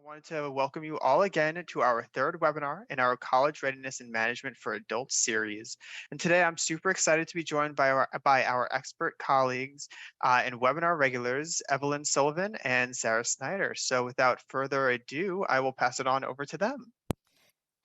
wanted to welcome you all again to our third webinar in our College Readiness and Management for Adults series. And today I'm super excited to be joined by our expert colleagues and webinar regulars, Evelyn Sullivan and Sarah Snyder. So without further ado, I will pass it on over to them.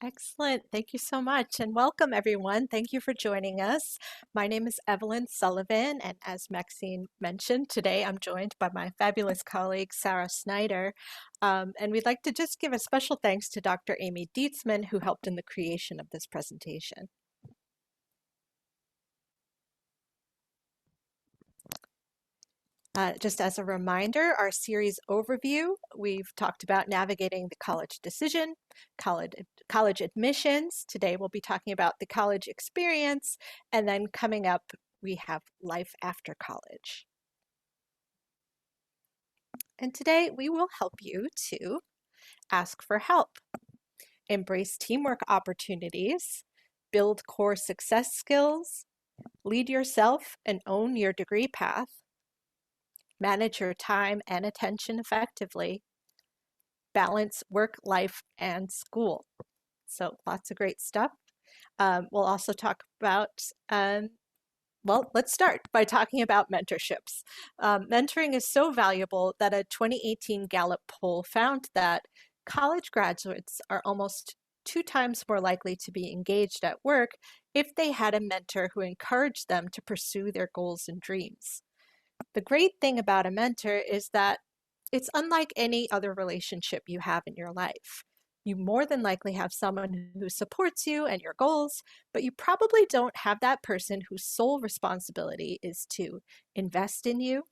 Excellent. Thank you so much. And welcome, everyone. Thank you for joining us. My name is Evelyn Sullivan. And as Maxine mentioned, today I'm joined by my fabulous colleague, Sarah Snyder. And we'd like to just give a special thanks to Dr. Amy Dietzman, who helped in the creation of this presentation. Just as a reminder, our series overview, we've talked about navigating the college decision, college admissions. Today we'll be talking about the college experience, and then coming up, we have life after college. And today we will help you to ask for help, embrace teamwork opportunities, build core success skills, lead yourself and own your degree path, manage your time and attention effectively, balance work, life, and school. So lots of great stuff. We'll also talk about, well, let's start by talking about mentorships. Mentoring is so valuable that a 2018 Gallup poll found that college graduates are almost 2 times more likely to be engaged at work if they had a mentor who encouraged them to pursue their goals and dreams. The great thing about a mentor is that it's unlike any other relationship you have in your life. You more than likely have someone who supports you and your goals, but you probably don't have that person whose sole responsibility is to invest in you,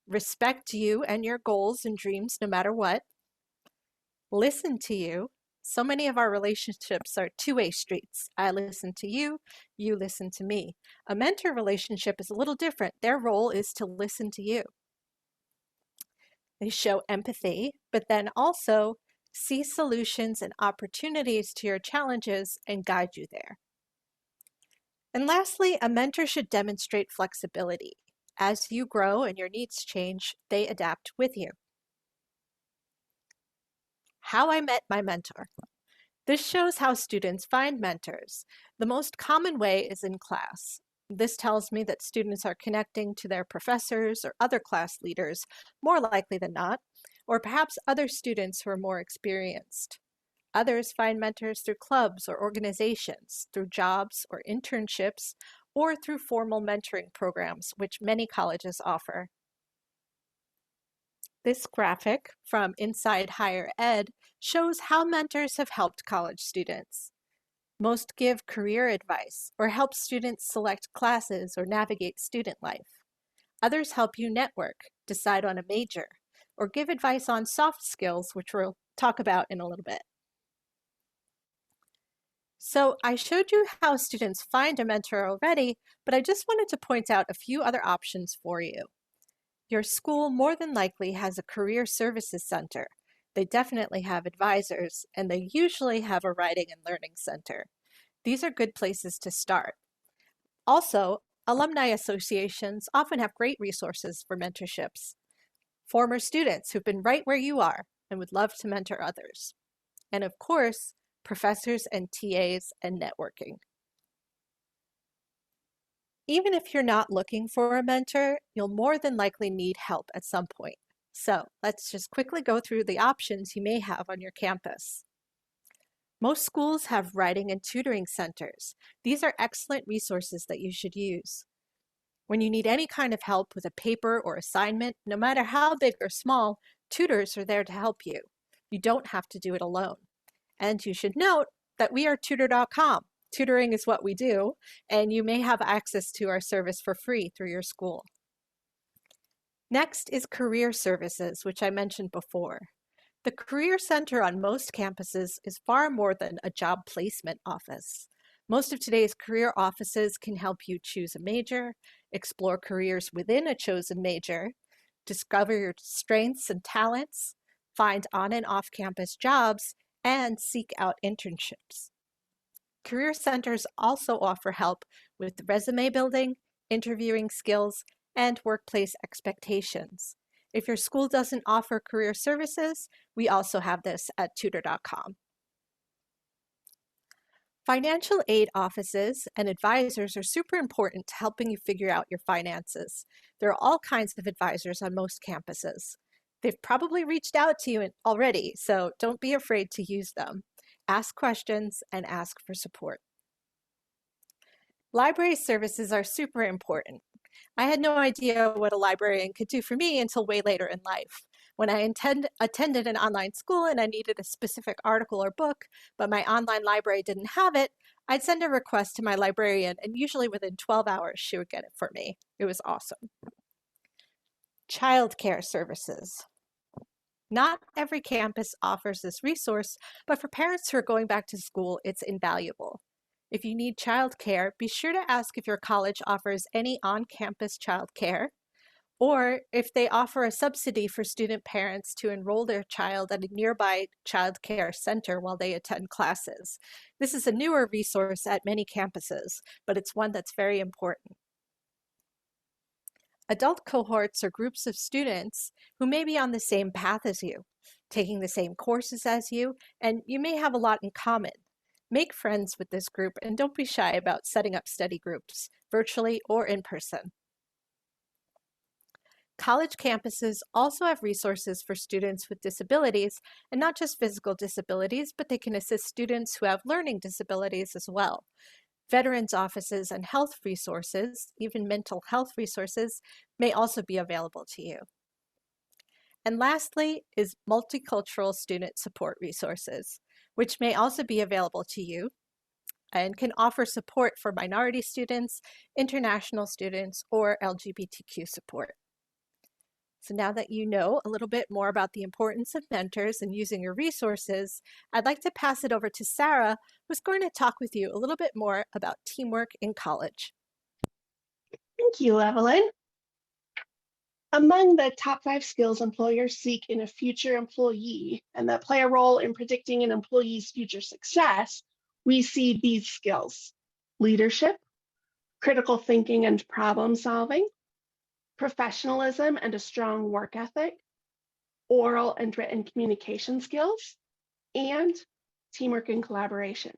respect you and your goals and dreams no matter what, listen to you. So many of our relationships are two-way streets. I listen to you, you listen to me. A mentor relationship is a little different. Their role is to listen to you. They show empathy, but then also see solutions and opportunities to your challenges and guide you there. And lastly, a mentor should demonstrate flexibility. As you grow and your needs change, they adapt with you. How I met my mentor. This shows how students find mentors. The most common way is in class. This tells me that students are connecting to their professors or other class leaders more likely than not, or perhaps other students who are more experienced. Others find mentors through clubs or organizations, through jobs or internships, or through formal mentoring programs, which many colleges offer. This graphic from Inside Higher Ed shows how mentors have helped college students. Most give career advice or help students select classes or navigate student life. Others help you network, decide on a major, or give advice on soft skills, which we'll talk about in a little bit. So I showed you how students find a mentor already, but I just wanted to point out a few other options for you. Your school more than likely has a career services center. They definitely have advisors, and they usually have a writing and learning center. These are good places to start. Also, alumni associations often have great resources for mentorships. Former students who've been right where you are and would love to mentor others. And of course, professors and TAs and networking. Even if you're not looking for a mentor, you'll more than likely need help at some point. So let's just quickly go through the options you may have on your campus. Most schools have writing and tutoring centers. These are excellent resources that you should use. When you need any kind of help with a paper or assignment, no matter how big or small, tutors are there to help you. You don't have to do it alone. And you should note that we are Tutor.com. Tutoring is what we do, and you may have access to our service for free through your school. Next is career services, which I mentioned before. The Career Center on most campuses is far more than a job placement office. Most of today's career offices can help you choose a major, explore careers within a chosen major, discover your strengths and talents, find on and off campus jobs, and seek out internships. Career centers also offer help with resume building, interviewing skills, and workplace expectations. If your school doesn't offer career services, we also have this at Tutor.com. Financial aid offices and advisors are super important to helping you figure out your finances. There are all kinds of advisors on most campuses. They've probably reached out to you already, so don't be afraid to use them. Ask questions and ask for support. Library services are super important. I had no idea what a librarian could do for me until way later in life. When I attended an online school and I needed a specific article or book, but my online library didn't have it, I'd send a request to my librarian, and usually within 12 hours, she would get it for me. It was awesome. Childcare services. Not every campus offers this resource, but for parents who are going back to school, it's invaluable. If you need childcare, be sure to ask if your college offers any on-campus childcare, or if they offer a subsidy for student parents to enroll their child at a nearby child care center while they attend classes. This is a newer resource at many campuses, but it's one that's very important. Adult cohorts are groups of students who may be on the same path as you, taking the same courses as you, and you may have a lot in common. Make friends with this group and don't be shy about setting up study groups, virtually or in person. College campuses also have resources for students with disabilities, and not just physical disabilities, but they can assist students who have learning disabilities as well. Veterans offices and health resources, even mental health resources, may also be available to you. And lastly is multicultural student support resources, which may also be available to you and can offer support for minority students, international students, or LGBTQ support. So now that you know a little bit more about the importance of mentors and using your resources, I'd like to pass it over to Sarah, who's going to talk with you a little bit more about teamwork in college. Thank you, Evelyn. Among the top 5 skills employers seek in a future employee and that play a role in predicting an employee's future success, we see these skills: leadership, critical thinking and problem solving, professionalism and a strong work ethic, oral and written communication skills, and teamwork and collaboration.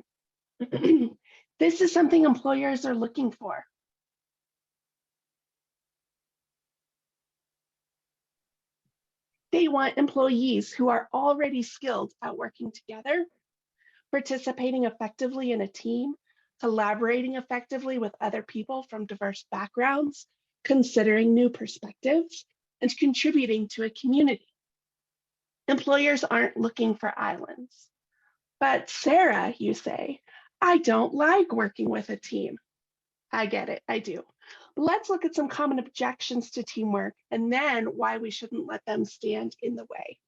This is something employers are looking for. They want employees who are already skilled at working together, participating effectively in a team, collaborating effectively with other people from diverse backgrounds, considering new perspectives, and contributing to a community. Employers aren't looking for islands. But Sarah, you say, I don't like working with a team. I get it, I do. Let's look at some common objections to teamwork and then why we shouldn't let them stand in the way.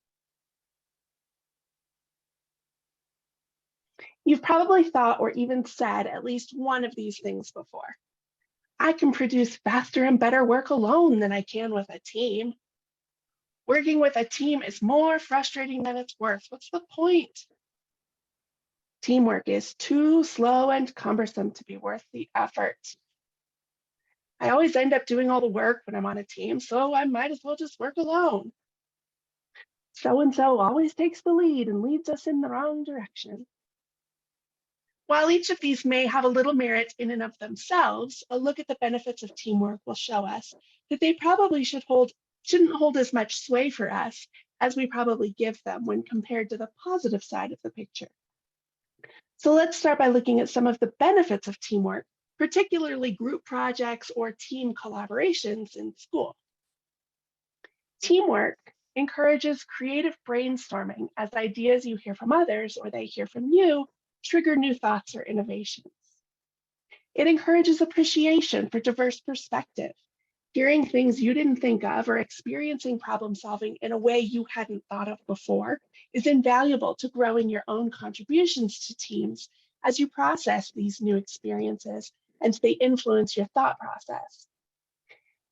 You've probably thought or even said at least one of these things before. I can produce faster and better work alone than I can with a team. Working with a team is more frustrating than it's worth. What's the point? Teamwork is too slow and cumbersome to be worth the effort. I always end up doing all the work when I'm on a team, so I might as well just work alone. So-and-so always takes the lead and leads us in the wrong direction. While each of these may have a little merit in and of themselves, a look at the benefits of teamwork will show us that they probably shouldn't hold as much sway for us as we probably give them when compared to the positive side of the picture. So let's start by looking at some of the benefits of teamwork, particularly group projects or team collaborations in school. Teamwork encourages creative brainstorming as ideas you hear from others or they hear from you trigger new thoughts or innovations. It encourages appreciation for diverse perspective. Hearing things you didn't think of or experiencing problem solving in a way you hadn't thought of before is invaluable to growing your own contributions to teams as you process these new experiences and they influence your thought process.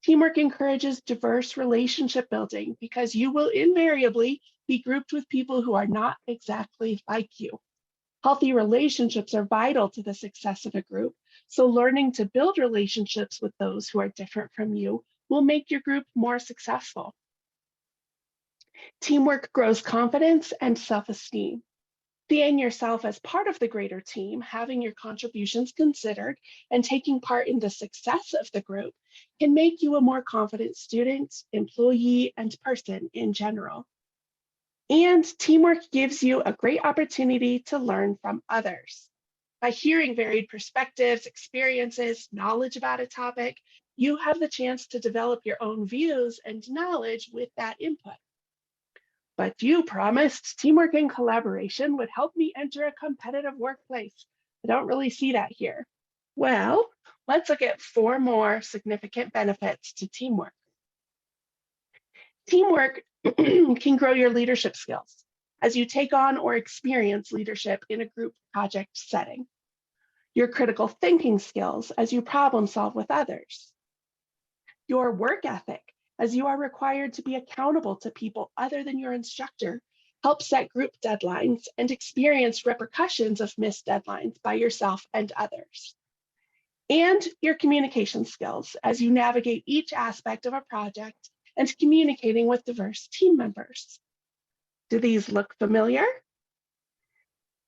Teamwork encourages diverse relationship building because you will invariably be grouped with people who are not exactly like you. Healthy relationships are vital to the success of a group, so learning to build relationships with those who are different from you will make your group more successful. Teamwork grows confidence and self-esteem. Seeing yourself as part of the greater team, having your contributions considered, and taking part in the success of the group can make you a more confident student, employee, and person in general. And teamwork gives you a great opportunity to learn from others. By hearing varied perspectives, experiences, knowledge about a topic, you have the chance to develop your own views and knowledge with that input. But you promised teamwork and collaboration would help me enter a competitive workplace. I don't really see that here. Well, let's look at 4 more significant benefits to teamwork. Teamwork can grow your leadership skills as you take on or experience leadership in a group project setting. Your critical thinking skills as you problem solve with others. Your work ethic, as you are required to be accountable to people other than your instructor, help set group deadlines and experience repercussions of missed deadlines by yourself and others. And your communication skills, as you navigate each aspect of a project and communicating with diverse team members. Do these look familiar?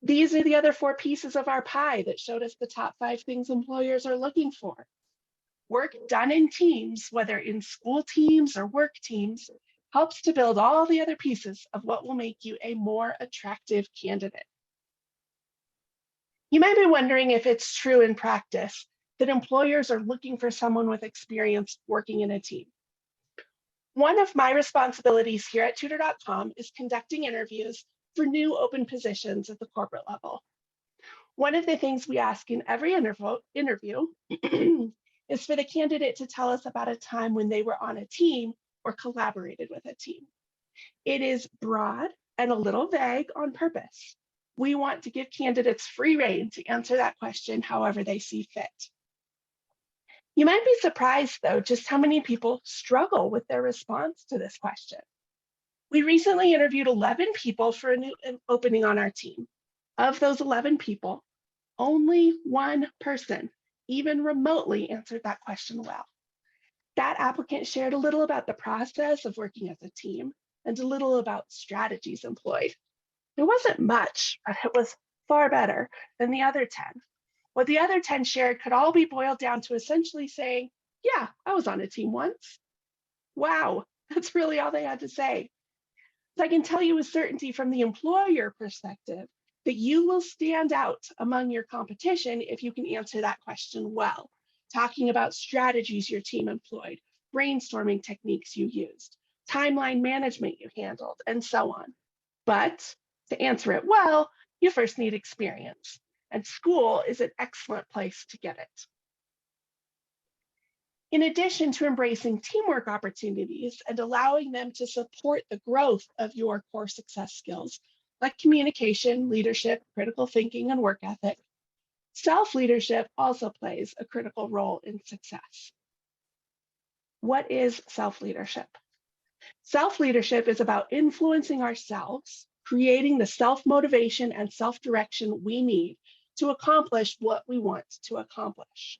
These are the other 4 pieces of our pie that showed us the top 5 things employers are looking for. Work done in teams, whether in school teams or work teams, helps to build all the other pieces of what will make you a more attractive candidate. You might be wondering if it's true in practice that employers are looking for someone with experience working in a team. One of my responsibilities here at Tutor.com is conducting interviews for new open positions at the corporate level. One of the things we ask in every interview is for the candidate to tell us about a time when they were on a team or collaborated with a team. It is broad and a little vague on purpose. We want to give candidates free rein to answer that question however they see fit. You might be surprised, though, just how many people struggle with their response to this question. We recently interviewed 11 people for a new opening on our team. Of those 11 people, only 1 person even remotely answered that question well. That applicant shared a little about the process of working as a team and a little about strategies employed. There wasn't much, but it was far better than the other 10. What the other 10 shared could all be boiled down to essentially saying, yeah, I was on a team once. Wow, that's really all they had to say. So I can tell you with certainty from the employer perspective that you will stand out among your competition if you can answer that question well, talking about strategies your team employed, brainstorming techniques you used, timeline management you handled, and so on. But to answer it well, you first need experience, and school is an excellent place to get it. In addition to embracing teamwork opportunities and allowing them to support the growth of your core success skills, like communication, leadership, critical thinking, and work ethic, self-leadership also plays a critical role in success. What is self-leadership? Self-leadership is about influencing ourselves, creating the self-motivation and self-direction we need to accomplish what we want to accomplish.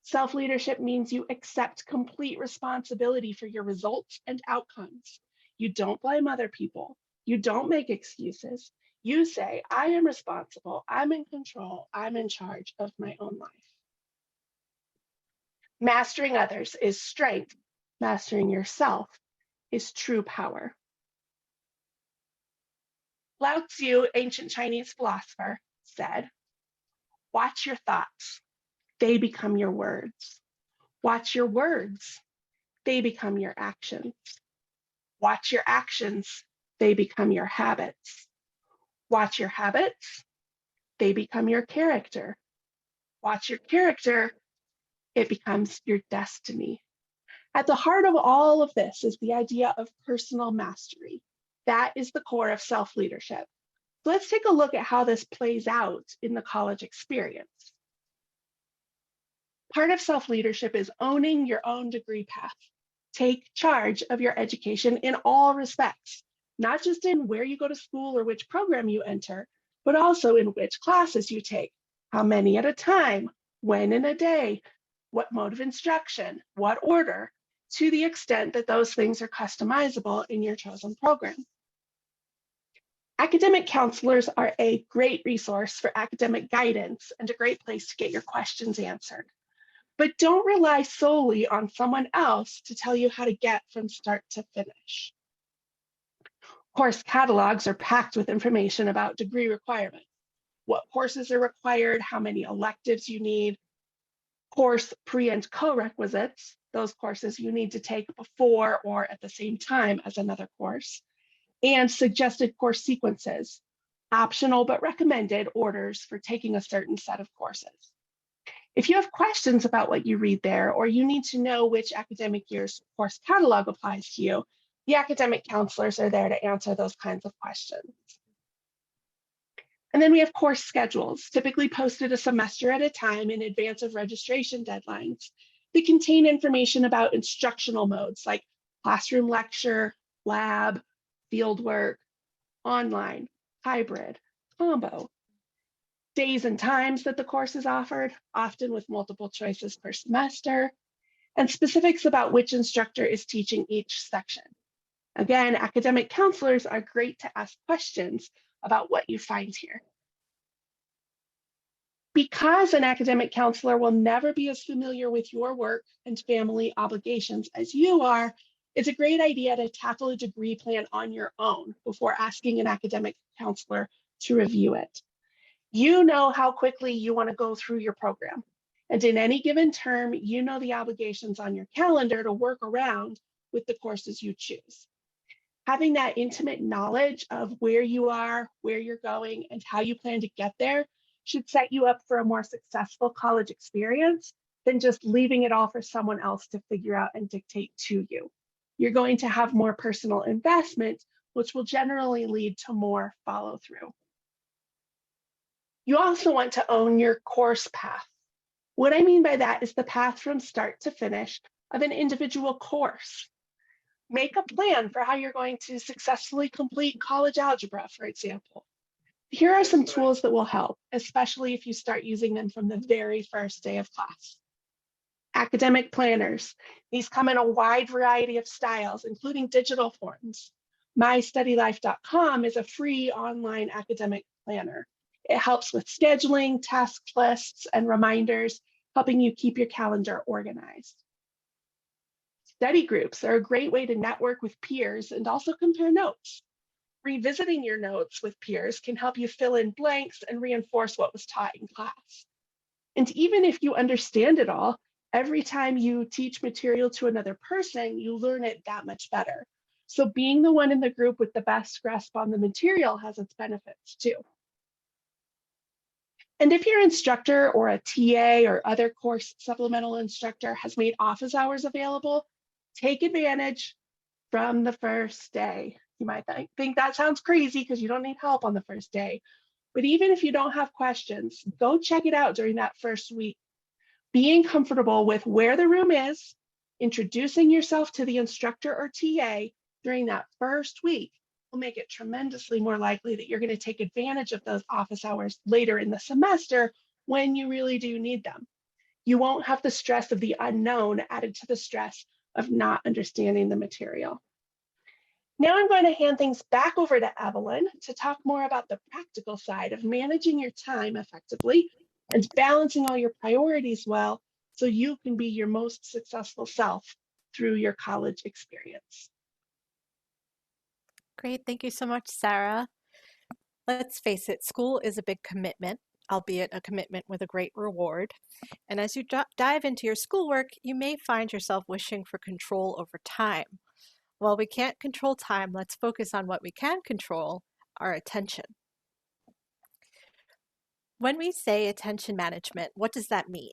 Self-leadership means you accept complete responsibility for your results and outcomes. You don't blame other people. You don't make excuses. You say, I am responsible, I'm in control, I'm in charge of my own life. Mastering others is strength. Mastering yourself is true power. Lao Tzu, ancient Chinese philosopher, said, watch your thoughts. They become your words. Watch your words. They become your actions. Watch your actions. They become your habits. Watch your habits. They become your character. Watch your character. It becomes your destiny. At the heart of all of this is the idea of personal mastery. That is the core of self-leadership. So let's take a look at how this plays out in the college experience. Part of self-leadership is owning your own degree path. Take charge of your education in all respects, not just in where you go to school or which program you enter, but also in which classes you take, how many at a time, when in a day, what mode of instruction, what order. to the extent that those things are customizable in your chosen program. Academic counselors are a great resource for academic guidance and a great place to get your questions answered. But don't rely solely on someone else to tell you how to get from start to finish. Course catalogs are packed with information about degree requirements, what courses are required, how many electives you need, course pre and co-requisites, those courses you need to take before or at the same time as another course, and suggested course sequences, optional but recommended orders for taking a certain set of courses. If you have questions about what you read there, or you need to know which academic year's course catalog applies to you, the academic counselors are there to answer those kinds of questions. And then we have course schedules, typically posted a semester at a time in advance of registration deadlines. They contain information about instructional modes like classroom lecture, lab, fieldwork, online, hybrid, combo, days and times that the course is offered, often with multiple choices per semester, and specifics about which instructor is teaching each section. Again, academic counselors are great to ask questions about what you find here. Because an academic counselor will never be as familiar with your work and family obligations as you are, it's a great idea to tackle a degree plan on your own before asking an academic counselor to review it. You know how quickly you want to go through your program. And in any given term, you know the obligations on your calendar to work around with the courses you choose. Having that intimate knowledge of where you are, where you're going, and how you plan to get there should set you up for a more successful college experience than just leaving it all for someone else to figure out and dictate to you. You're going to have more personal investment, which will generally lead to more follow through. You also want to own your course path. What I mean by that is the path from start to finish of an individual course. Make a plan for how you're going to successfully complete college algebra, for example. Here are some tools that will help, especially if you start using them from the very first day of class. Academic planners. These come in a wide variety of styles, including digital forms. MyStudyLife.com is a free online academic planner. It helps with scheduling, task lists, and reminders, helping you keep your calendar organized. Study groups are a great way to network with peers and also compare notes. Revisiting your notes with peers can help you fill in blanks and reinforce what was taught in class. And even if you understand it all, every time you teach material to another person, you learn it that much better. So being the one in the group with the best grasp on the material has its benefits too. And if your instructor or a TA or other course supplemental instructor has made office hours available, take advantage from the first day. You might think that sounds crazy because you don't need help on the first day. But even if you don't have questions, go check it out during that first week. Being comfortable with where the room is, introducing yourself to the instructor or TA during that first week will make it tremendously more likely that you're going to take advantage of those office hours later in the semester when you really do need them. You won't have the stress of the unknown added to the stress of not understanding the material. Now I'm going to hand things back over to Evelyn to talk more about the practical side of managing your time effectively and balancing all your priorities well so you can be your most successful self through your college experience. Great, thank you so much, Sarah. Let's face it, school is a big commitment, albeit a commitment with a great reward. And as you dive into your schoolwork, you may find yourself wishing for control over time. While we can't control time, let's focus on what we can control, our attention. When we say attention management, what does that mean?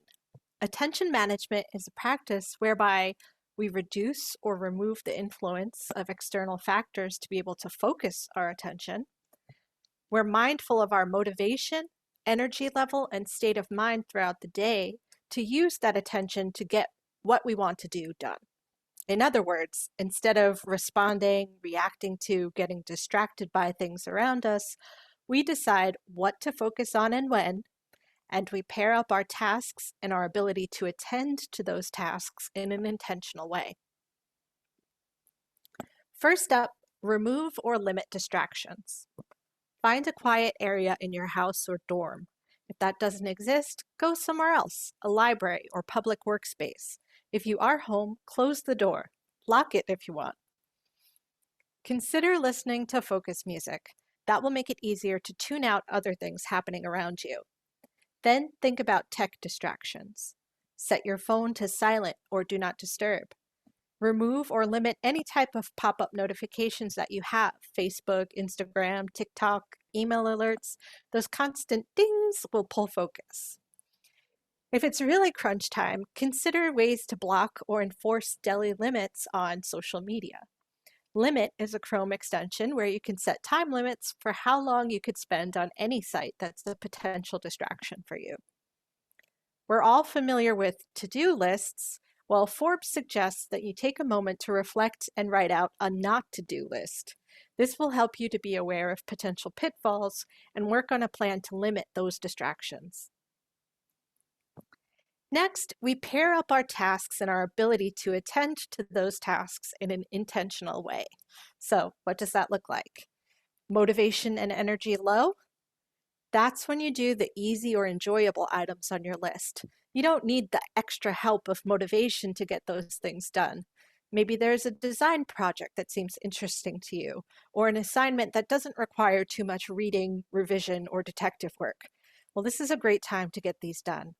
Attention management is a practice whereby we reduce or remove the influence of external factors to be able to focus our attention. We're mindful of our motivation, energy level, and state of mind throughout the day to use that attention to get what we want to do done. In other words, instead of responding, reacting to, getting distracted by things around us, we decide what to focus on and when, and we pair up our tasks and our ability to attend to those tasks in an intentional way. First up, remove or limit distractions. Find a quiet area in your house or dorm. If that doesn't exist, go somewhere else, a library or public workspace. If you are home, close the door. Lock it if you want. Consider listening to focus music. That will make it easier to tune out other things happening around you. Then think about tech distractions. Set your phone to silent or do not disturb. Remove or limit any type of pop-up notifications that you have, Facebook, Instagram, TikTok, email alerts. Those constant dings will pull focus. If it's really crunch time, consider ways to block or enforce daily limits on social media. Limit is a C.R.A.M extension where you can set time limits for how long you could spend on any site that's a potential distraction for you. We're all familiar with to-do lists. Well, Forbes suggests that you take a moment to reflect and write out a not to-do list. This will help you to be aware of potential pitfalls and work on a plan to limit those distractions. Next, we pair up our tasks and our ability to attend to those tasks in an intentional way. So, what does that look like? Motivation and energy low? That's when you do the easy or enjoyable items on your list. You don't need the extra help of motivation to get those things done. Maybe there's a design project that seems interesting to you, or an assignment that doesn't require too much reading, revision, or detective work. Well, this is a great time to get these done.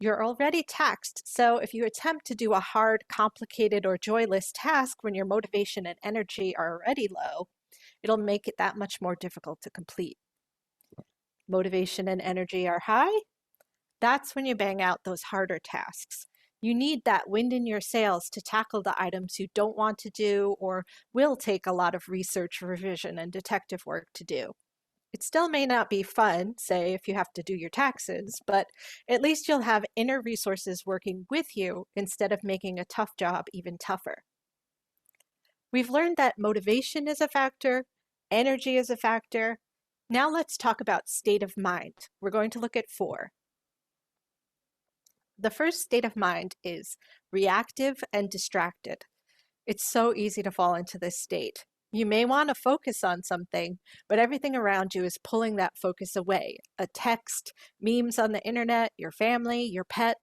You're already taxed, so if you attempt to do a hard, complicated, or joyless task when your motivation and energy are already low, it'll make it that much more difficult to complete. Motivation and energy are high? That's when you bang out those harder tasks. You need that wind in your sails to tackle the items you don't want to do or will take a lot of research, revision, and detective work to do. It still may not be fun, say, if you have to do your taxes, but at least you'll have inner resources working with you instead of making a tough job even tougher. We've learned that motivation is a factor, energy is a factor. Now let's talk about state of mind. We're going to look at 4. The first state of mind is reactive and distracted. It's so easy to fall into this state. You may want to focus on something, but everything around you is pulling that focus away. A text, memes on the internet, your family, your pet,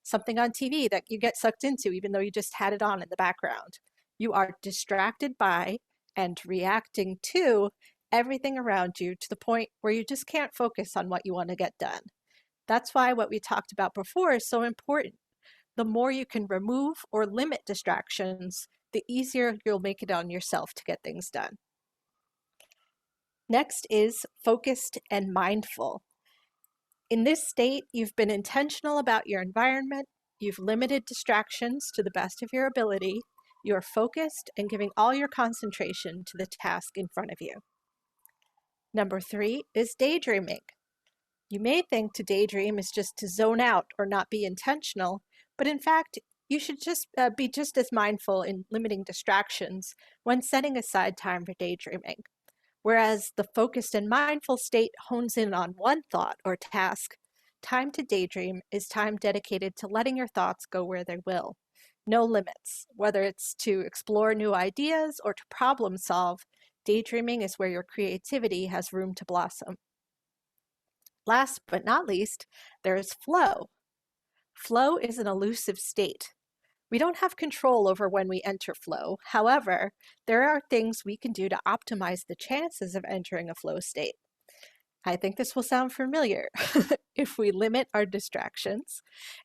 something on TV that you get sucked into even though you just had it on in the background. You are distracted by and reacting to everything around you to the point where you just can't focus on what you want to get done. That's why what we talked about before is so important. The more you can remove or limit distractions, the easier you'll make it on yourself to get things done. Next is focused and mindful. In this state, you've been intentional about your environment, you've limited distractions to the best of your ability, you're focused and giving all your concentration to the task in front of you. Number 3 is daydreaming. You may think to daydream is just to zone out or not be intentional, but in fact, you should just be just as mindful in limiting distractions when setting aside time for daydreaming. Whereas the focused and mindful state hones in on one thought or task, time to daydream is time dedicated to letting your thoughts go where they will. No limits, whether it's to explore new ideas or to problem solve, daydreaming is where your creativity has room to blossom. Last but not least, there is flow. Flow is an elusive state. We don't have control over when we enter flow. However, there are things we can do to optimize the chances of entering a flow state. I think this will sound familiar. If we limit our distractions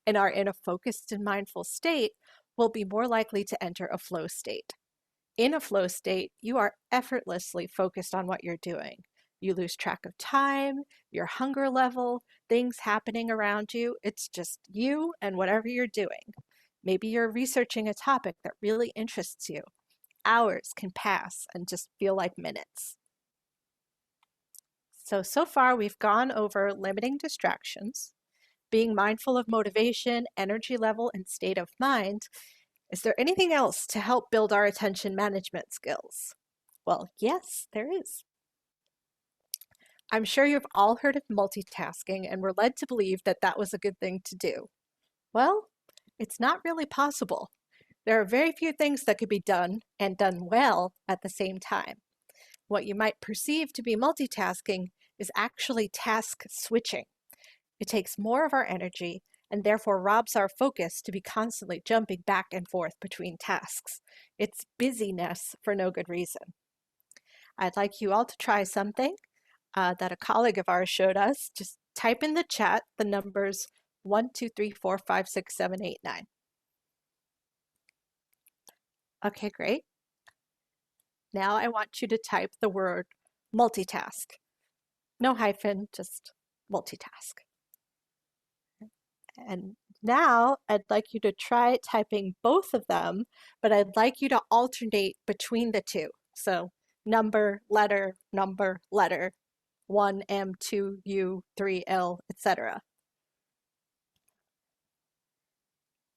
and are in a focused and mindful state, we'll be more likely to enter a flow state. In a flow state, you are effortlessly focused on what you're doing. You lose track of time, your hunger level, things happening around you. It's just you and whatever you're doing. Maybe you're researching a topic that really interests you. Hours can pass and just feel like minutes. So far we've gone over limiting distractions, being mindful of motivation, energy level, and state of mind. Is there anything else to help build our attention management skills? Well, yes, there is. I'm sure you've all heard of multitasking and were led to believe that that was a good thing to do. Well, it's not really possible. There are very few things that could be done and done well at the same time. What you might perceive to be multitasking is actually task switching. It takes more of our energy and therefore robs our focus to be constantly jumping back and forth between tasks. It's busyness for no good reason. I'd like you all to try something that a colleague of ours showed us. Just type in the chat the numbers 1, 2, 3, 4, 5, 6, 7, 8, 9. Okay, great. Now I want you to type the word multitask. No hyphen, just multitask. And now I'd like you to try typing both of them, but I'd like you to alternate between the two. So number, letter, 1, M, 2, U, 3, L, etc.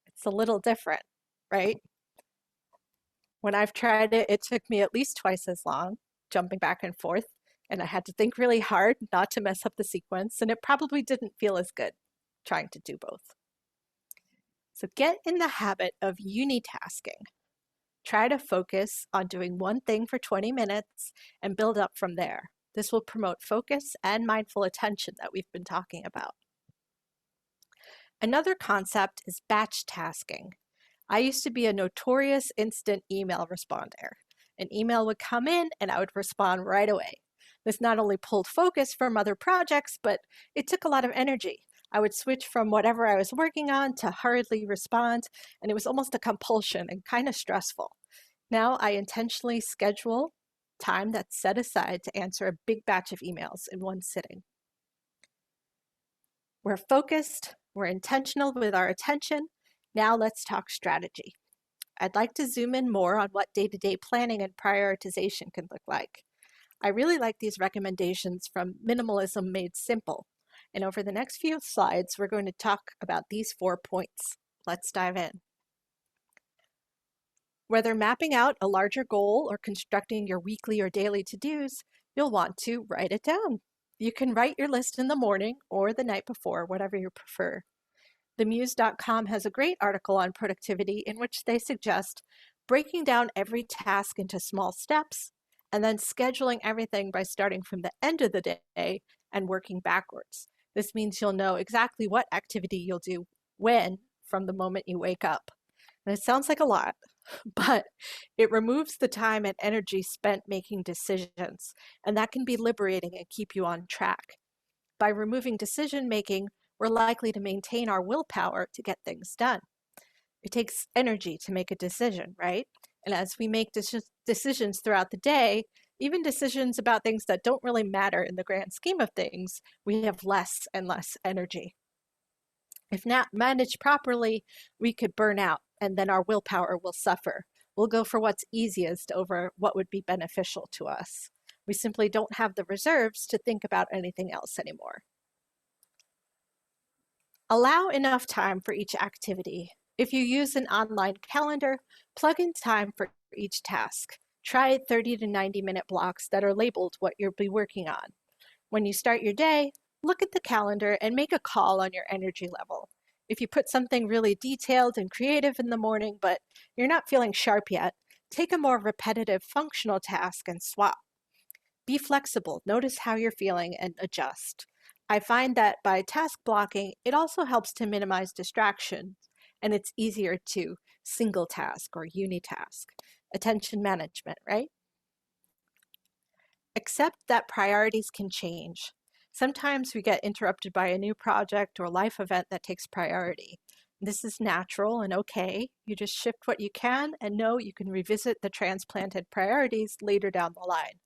It's a little different, right? When I've tried it, it took me at least twice as long, jumping back and forth, and I had to think really hard not to mess up the sequence, and it probably didn't feel as good trying to do both. So get in the habit of unitasking. Try to focus on doing one thing for 20 minutes and build up from there. This will promote focus and mindful attention that we've been talking about. Another concept is batch tasking. I used to be a notorious instant email responder. An email would come in and I would respond right away. This not only pulled focus from other projects, but it took a lot of energy. I would switch from whatever I was working on to hurriedly respond, and it was almost a compulsion and kind of stressful. Now I intentionally schedule time that's set aside to answer a big batch of emails in one sitting. We're focused, we're intentional with our attention. Now let's talk strategy. I'd like to zoom in more on what day-to-day planning and prioritization can look like. I really like these recommendations from Minimalism Made Simple. And over the next few slides, we're going to talk about these 4 points. Let's dive in. Whether mapping out a larger goal or constructing your weekly or daily to-dos, you'll want to write it down. You can write your list in the morning or the night before, whatever you prefer. Muse.com has a great article on productivity in which they suggest breaking down every task into small steps and then scheduling everything by starting from the end of the day and working backwards. This means you'll know exactly what activity you'll do when from the moment you wake up. And it sounds like a lot, but it removes the time and energy spent making decisions, and that can be liberating and keep you on track. By removing decision making, we're likely to maintain our willpower to get things done. It takes energy to make a decision, right? And as we make decisions throughout the day, even decisions about things that don't really matter in the grand scheme of things, we have less and less energy. If not managed properly, we could burn out, and then our willpower will suffer. We'll go for what's easiest over what would be beneficial to us. We simply don't have the reserves to think about anything else anymore. Allow enough time for each activity. If you use an online calendar, plug in time for each task. Try 30 to 90-minute blocks that are labeled what you'll be working on. When you start your day, look at the calendar and make a call on your energy level. If you put something really detailed and creative in the morning, but you're not feeling sharp yet, take a more repetitive functional task and swap. Be flexible, notice how you're feeling and adjust. I find that by task blocking, it also helps to minimize distractions, and it's easier to single task or unitask. Attention management, right? Accept that priorities can change. Sometimes we get interrupted by a new project or life event that takes priority. This is natural and okay. You just shift what you can and know you can revisit the transplanted priorities later down the line.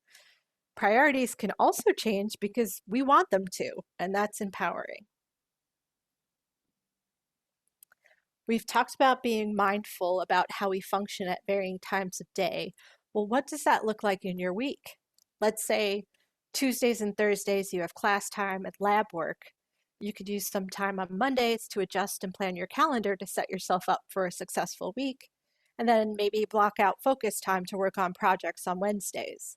Priorities can also change because we want them to, and that's empowering. We've talked about being mindful about how we function at varying times of day. Well, what does that look like in your week? Let's say Tuesdays and Thursdays you have class time and lab work. You could use some time on Mondays to adjust and plan your calendar to set yourself up for a successful week. And then maybe block out focus time to work on projects on Wednesdays.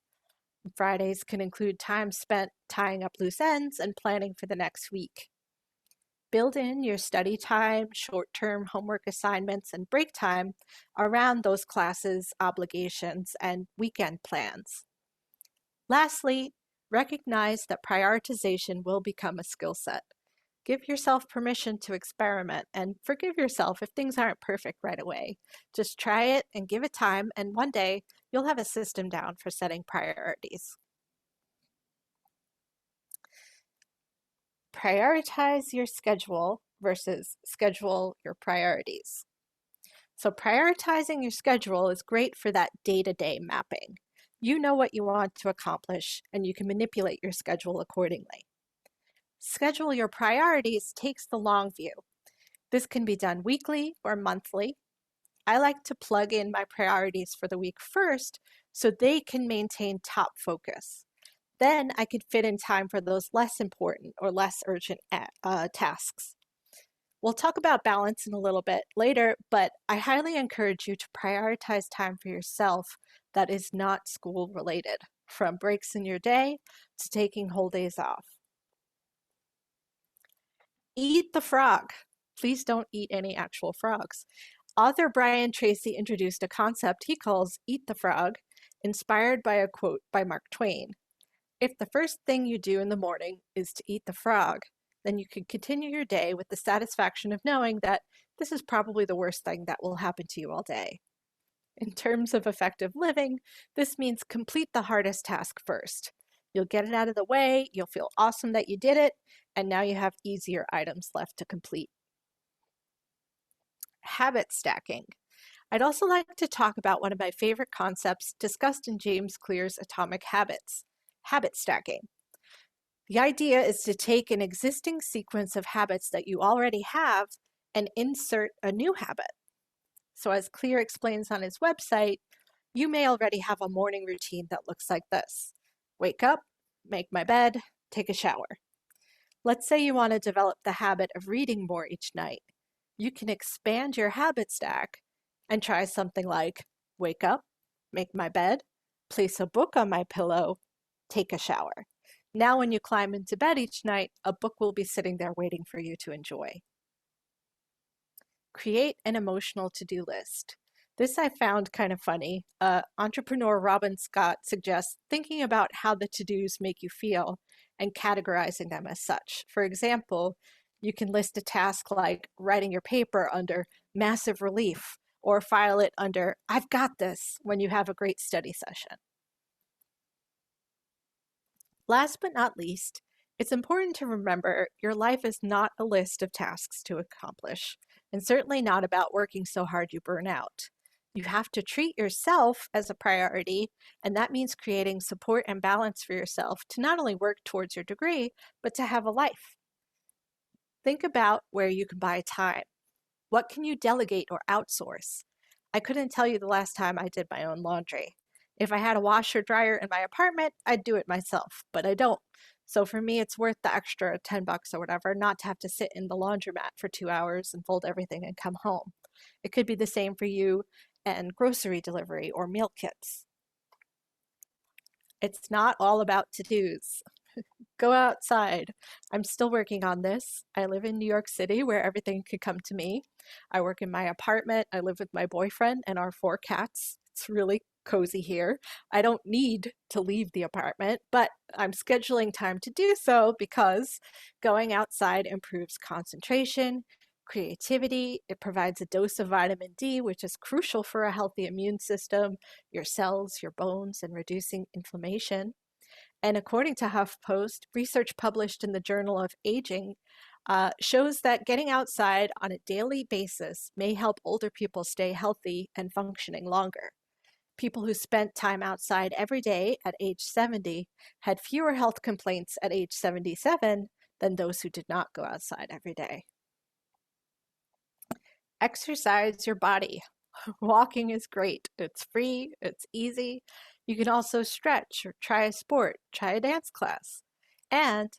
Fridays can include time spent tying up loose ends and planning for the next week. Build in your study time, short-term homework assignments, and break time around those classes, obligations, and weekend plans. Lastly, recognize that prioritization will become a skill set. Give yourself permission to experiment and forgive yourself if things aren't perfect right away. Just try it and give it time, and one day you'll have a system down for setting priorities. Prioritize your schedule versus schedule your priorities. So prioritizing your schedule is great for that day-to-day mapping. You know what you want to accomplish, and you can manipulate your schedule accordingly. Schedule your priorities takes the long view. This can be done weekly or monthly. I like to plug in my priorities for the week first so they can maintain top focus. Then I could fit in time for those less important or less urgent tasks. We'll talk about balance in a little bit later, but I highly encourage you to prioritize time for yourself that is not school related, from breaks in your day to taking whole days off. Eat the frog. Please don't eat any actual frogs. Author Brian Tracy introduced a concept he calls eat the frog, inspired by a quote by Mark Twain. If the first thing you do in the morning is to eat the frog, then you can continue your day with the satisfaction of knowing that this is probably the worst thing that will happen to you all day. In terms of effective living, this means complete the hardest task first. You'll get it out of the way, you'll feel awesome that you did it, and now you have easier items left to complete. Habit stacking. I'd also like to talk about one of my favorite concepts discussed in James Clear's Atomic Habits, habit stacking. The idea is to take an existing sequence of habits that you already have and insert a new habit. So as Clear explains on his website, you may already have a morning routine that looks like this. Wake up, make my bed, take a shower. Let's say you want to develop the habit of reading more each night. You can expand your habit stack and try something like wake up, make my bed, place a book on my pillow, take a shower. Now when you climb into bed each night, a book will be sitting there waiting for you to enjoy. Create an emotional to-do list. This I found kind of funny. Entrepreneur Robin Scott suggests thinking about how the to-dos make you feel and categorizing them as such. For example, you can list a task like writing your paper under massive relief, or file it under I've got this when you have a great study session. Last but not least, it's important to remember your life is not a list of tasks to accomplish, and certainly not about working so hard you burn out. You have to treat yourself as a priority, and that means creating support and balance for yourself to not only work towards your degree, but to have a life. Think about where you can buy time. What can you delegate or outsource? I couldn't tell you the last time I did my own laundry. If I had a washer dryer in my apartment, I'd do it myself, but I don't. So for me, it's worth the extra 10 bucks or whatever not to have to sit in the laundromat for 2 hours and fold everything and come home. It could be the same for you and grocery delivery or meal kits. It's not all about to-dos. Go outside. I'm still working on this. I live in New York City where everything could come to me. I work in my apartment. I live with my boyfriend and our 4 cats. It's really cozy here. I don't need to leave the apartment, but I'm scheduling time to do so because going outside improves concentration, creativity. It provides a dose of vitamin D, which is crucial for a healthy immune system, your cells, your bones, and reducing inflammation. And according to HuffPost, research published in the Journal of Aging shows that getting outside on a daily basis may help older people stay healthy and functioning longer. People who spent time outside every day at age 70 had fewer health complaints at age 77 than those who did not go outside every day. Exercise your body. Walking is great. It's free, it's easy. You can also stretch or try a sport, try a dance class. And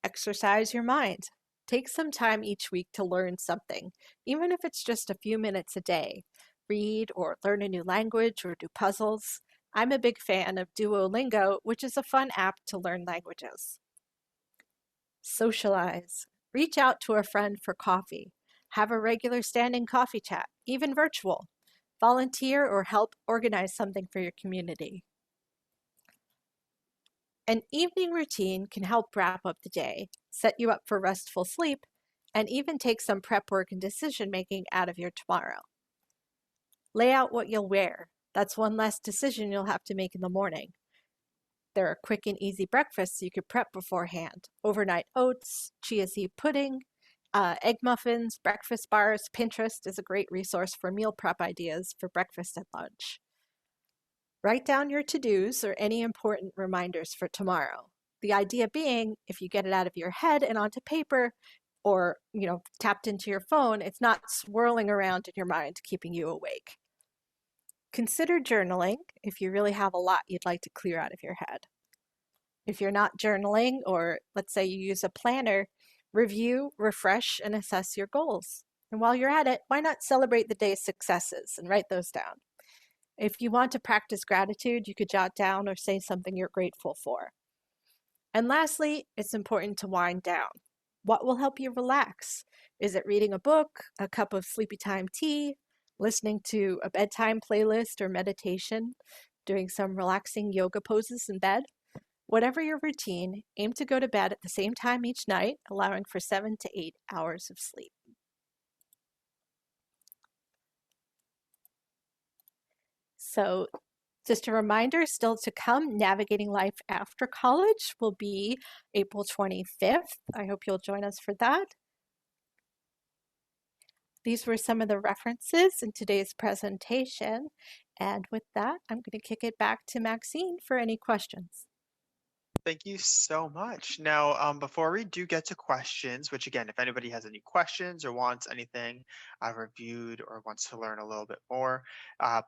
exercise your mind. Take some time each week to learn something, even if it's just a few minutes a day. Read or learn a new language or do puzzles. I'm a big fan of Duolingo, which is a fun app to learn languages. Socialize. Reach out to a friend for coffee. Have a regular standing coffee chat, even virtual. Volunteer or help organize something for your community. An evening routine can help wrap up the day, set you up for restful sleep, and even take some prep work and decision making out of your tomorrow. Lay out what you'll wear. That's one less decision you'll have to make in the morning. There are quick and easy breakfasts you could prep beforehand. Overnight oats, chia seed pudding, egg muffins, breakfast bars. Pinterest is a great resource for meal prep ideas for breakfast and lunch. Write down your to-dos or any important reminders for tomorrow. The idea being, if you get it out of your head and onto paper or, tapped into your phone, it's not swirling around in your mind, keeping you awake. Consider journaling if you really have a lot you'd like to clear out of your head. If you're not journaling, or let's say you use a planner, review, refresh, and assess your goals. And while you're at it, why not celebrate the day's successes and write those down? If you want to practice gratitude, you could jot down or say something you're grateful for. And lastly, it's important to wind down. What will help you relax? Is it reading a book, a cup of sleepy time tea, listening to a bedtime playlist or meditation, doing some relaxing yoga poses in bed? Whatever your routine, aim to go to bed at the same time each night, allowing for 7 to 8 hours of sleep. So just a reminder, still to come, Navigating Life After College will be April 25th. I hope you'll join us for that. These were some of the references in today's presentation. And with that, I'm going to kick it back to Maxine for any questions. Thank you so much. Now, before we do get to questions, which again, if anybody has any questions or wants anything reviewed or wants to learn a little bit more,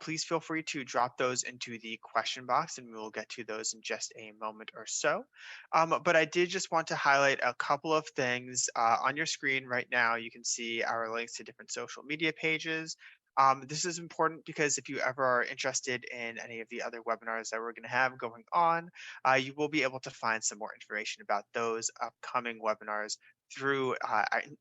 please feel free to drop those into the question box and we will get to those in just a moment or so. But I did just want to highlight a couple of things on your screen right now. You can see our links to different social media pages. This is important because if you ever are interested in any of the other webinars that we're going to have going on, you will be able to find some more information about those upcoming webinars through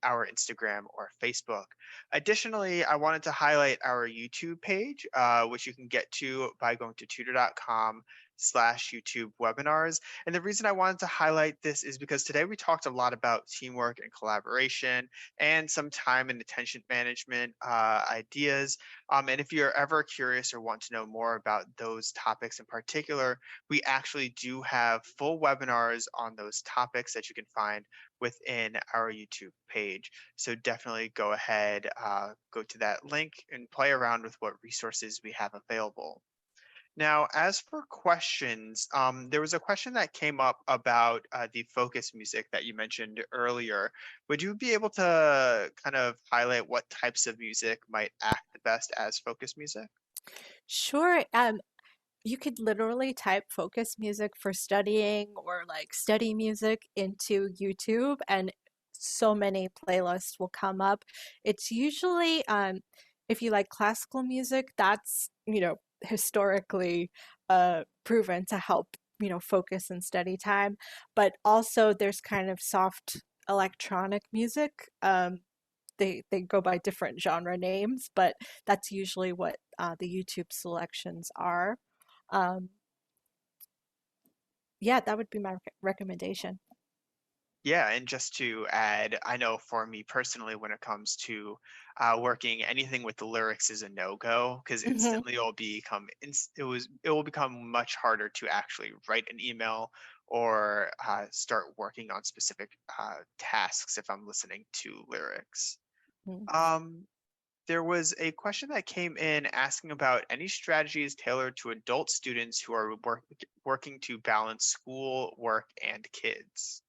our Instagram or Facebook. Additionally, I wanted to highlight our YouTube page, which you can get to by going to tutor.com/YouTube webinars. And the reason I wanted to highlight this is because today we talked a lot about teamwork and collaboration and some time and attention management ideas. And if you're ever curious or want to know more about those topics in particular, we actually do have full webinars on those topics that you can find within our YouTube page. So definitely go ahead, go to that link and play around with what resources we have available. Now, as for questions, there was a question that came up about the focus music that you mentioned earlier. Would you be able to kind of highlight what types of music might act the best as focus music? Sure. You could literally type focus music for studying or like study music into YouTube, and so many playlists will come up. It's usually, if you like classical music, that's, historically proven to help, focus and study time. But also there's kind of soft electronic music. They go by different genre names, but that's usually what the YouTube selections are. Um, yeah, that would be my recommendation. Yeah, and just to add, I know for me personally, when it comes to working, anything with the lyrics is a no-go because Hmm. instantly it will become much harder to actually write an email or start working on specific tasks if I'm listening to lyrics. Um, there was a question that came in asking about any strategies tailored to adult students who are working to balance school, work, and kids.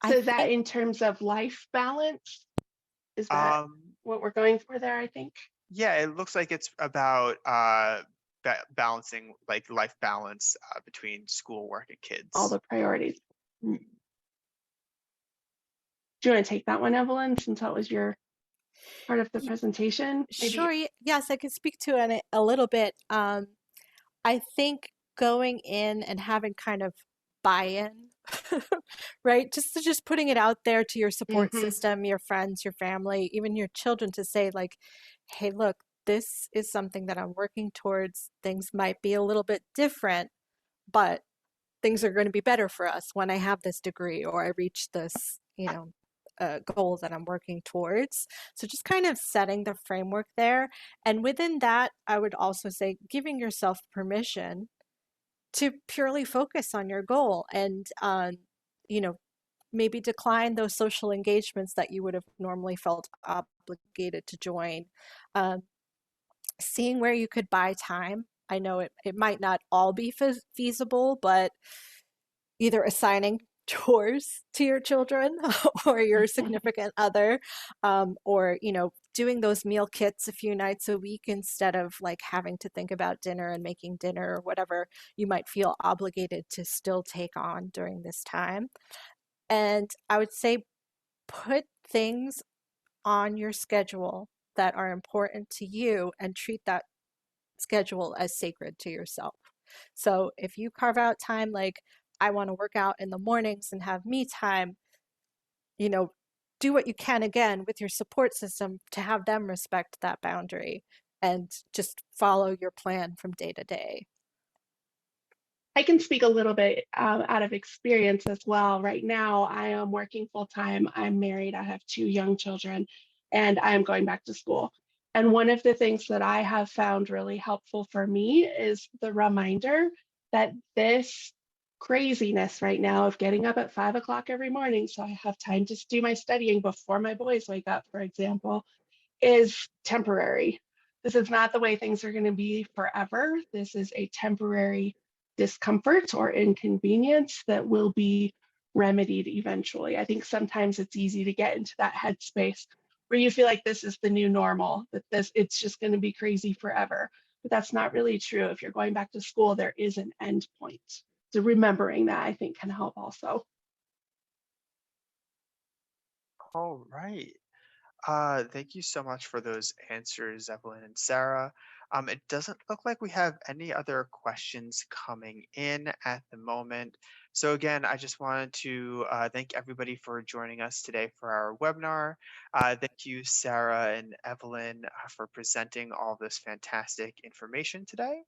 So I is that think, in terms of life balance? Is that Um, what we're going for there, I think? yeah, it looks like it's about balancing like life balance between school, work, and All kids. the priorities. Do you want to take that one, Evelyn, since that was your part of the y- presentation? Maybe. sure, yes, I could speak to it a little bit. I think going in and having kind of buy-in, right? Just putting it out there to your support Hmm. system, your friends, your family, even your children to say like, hey, look, this is something that I'm working towards. Things might be a little bit different, but things are going to be better for us when I have this degree or I reach this, goal that I'm working towards. So just kind of setting the framework there. And within that, I would also say giving yourself permission to purely focus on your goal and, you know, maybe decline those social engagements that you would have normally felt obligated to join. Um, Seeing where you could buy time. I know it might not all be feasible, but either assigning chores to your children or your significant other, or doing those meal kits a few nights a week instead of like having to think about dinner and making dinner or whatever you might feel obligated to still take on during this time. And I would say put things on your schedule that are important to you and treat that schedule as sacred to yourself. So if you carve out time, like I want to work out in the mornings and have me time, you know, do what you can again with your support system to have them respect that boundary and just follow your plan from day to day. I can speak a little bit out of experience as well. Right now, I am working full time. I'm married. I have two young children, and I am going back to school. And one of the things that I have found really helpful for me is the reminder that this craziness right now of getting up at 5 o'clock every morning so I have time to do my studying before my boys wake up, for example, is temporary. This is not the way things are going to be forever. This is a temporary discomfort or inconvenience that will be remedied eventually. I think sometimes it's easy to get into that headspace where you feel like this is the new normal, that it's just going to be crazy forever. But that's not really true. If you're going back to school, there is an end point. So remembering that I think can help also. All right. Thank you so much for those answers, Evelyn and Sarah. It doesn't look like we have any other questions coming in at the moment. So again, I just wanted to thank everybody for joining us today for our webinar. Thank you, Sarah and Evelyn, for presenting all this fantastic information today.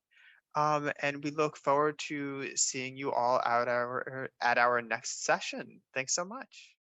And we look forward to seeing you all at our next session. Thanks so much.